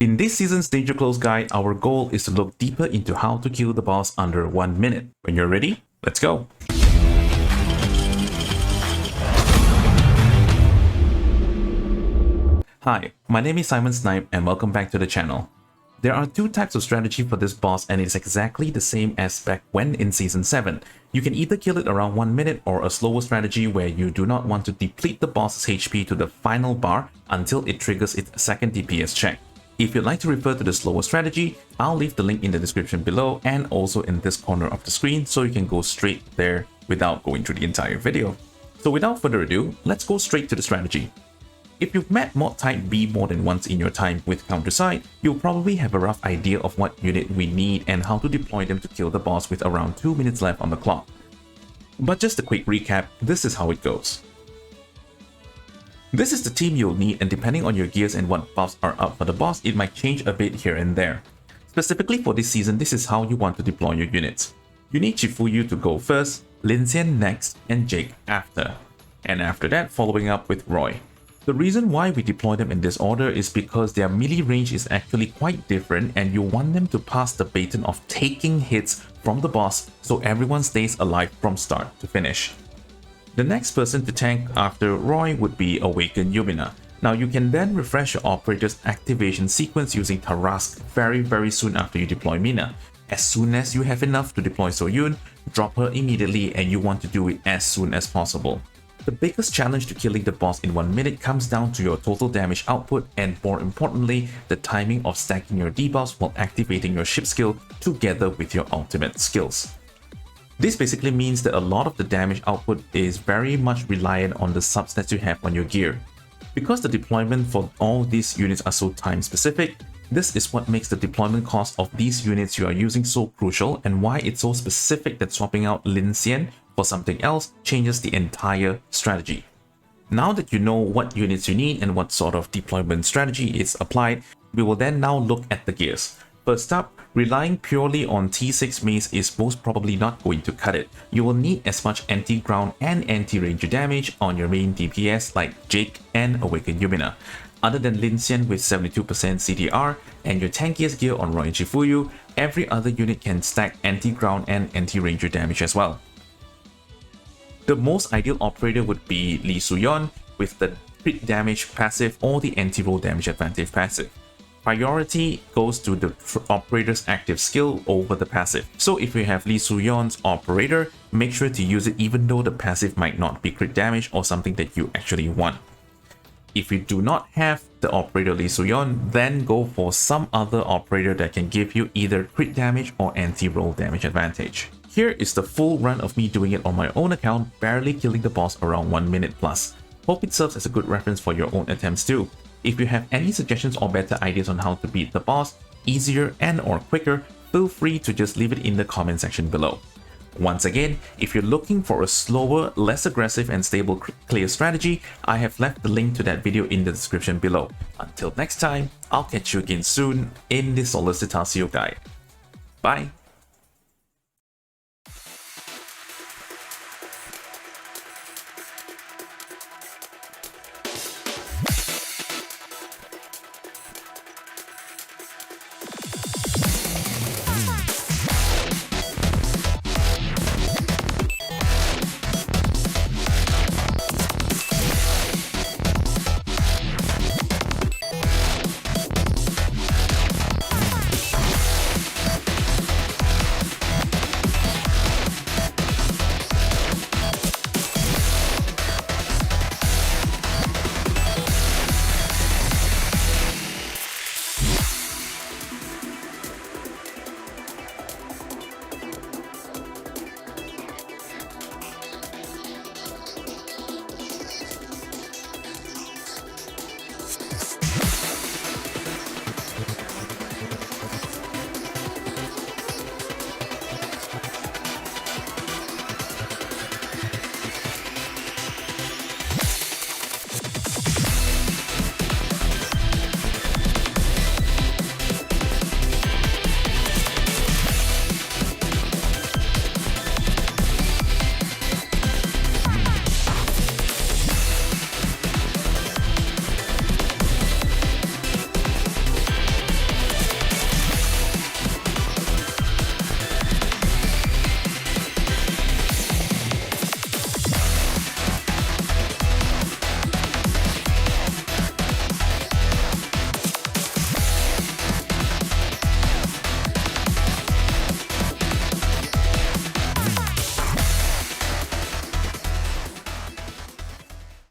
In this season's Danger Close guide, our goal is to look deeper into how to kill the boss under 1 minute. When you're ready, let's go! Hi, my name is Simon Snipe and welcome back to the channel. There are two types of strategy for this boss and it's exactly the same as back when in Season 7. You can either kill it around 1 minute or a slower strategy where you do not want to deplete the boss's HP to the final bar until it triggers its second DPS check. If you'd like to refer to the slower strategy, I'll leave the link in the description below and also in this corner of the screen so you can go straight there without going through the entire video. So without further ado, let's go straight to the strategy. If you've met mod type B more than once in your time with Counterside, you'll probably have a rough idea of what unit we need and how to deploy them to kill the boss with around 2 minutes left on the clock. But just a quick recap, this is how it goes. This is the team you'll need, and depending on your gears and what buffs are up for the boss, it might change a bit here and there. Specifically for this season, this is how you want to deploy your units. You need Chifuyu to go first, Lin Xian next, and Jake after. And after that, following up with Roy. The reason why we deploy them in this order is because their melee range is actually quite different and you want them to pass the baton of taking hits from the boss so everyone stays alive from start to finish. The next person to tank after Roy would be Awakened Yumina. Now you can then refresh your operator's activation sequence using Tarask very soon after you deploy Mina. As soon as you have enough to deploy Soyun, drop her immediately and you want to do it as soon as possible. The biggest challenge to killing the boss in 1 minute comes down to your total damage output and more importantly, the timing of stacking your debuffs while activating your ship skill together with your ultimate skills. This basically means that a lot of the damage output is very much reliant on the subs that you have on your gear. Because the deployment for all these units are so time specific, this is what makes the deployment cost of these units you are using so crucial and why it's so specific that swapping out Lin Xian for something else changes the entire strategy. Now that you know what units you need and what sort of deployment strategy is applied, we will then now look at the gears. First up, relying purely on T6 mace is most probably not going to cut it. You will need as much anti-ground and anti-ranger damage on your main DPS like Jake and Awakened Yumina. Other than Lin Xian with 72% CDR and your tankiest gear on Roy and Chifuyu, every other unit can stack anti-ground and anti-ranger damage as well. The most ideal operator would be Lee Suyon with the crit damage passive or the anti-roll damage advantage passive. Priority goes to the operator's active skill over the passive. So if you have Lee Suyon's operator, make sure to use it even though the passive might not be crit damage or something that you actually want. If you do not have the operator Lee Suyon, then go for some other operator that can give you either crit damage or anti-roll damage advantage. Here is the full run of me doing it on my own account, barely killing the boss around 1 minute plus. Hope it serves as a good reference for your own attempts too. If you have any suggestions or better ideas on how to beat the boss, easier and or quicker, feel free to just leave it in the comment section below. Once again, if you're looking for a slower, less aggressive and stable clear strategy, I have left the link to that video in the description below. Until next time, I'll catch you again soon in the Solar Cetacean guide. Bye!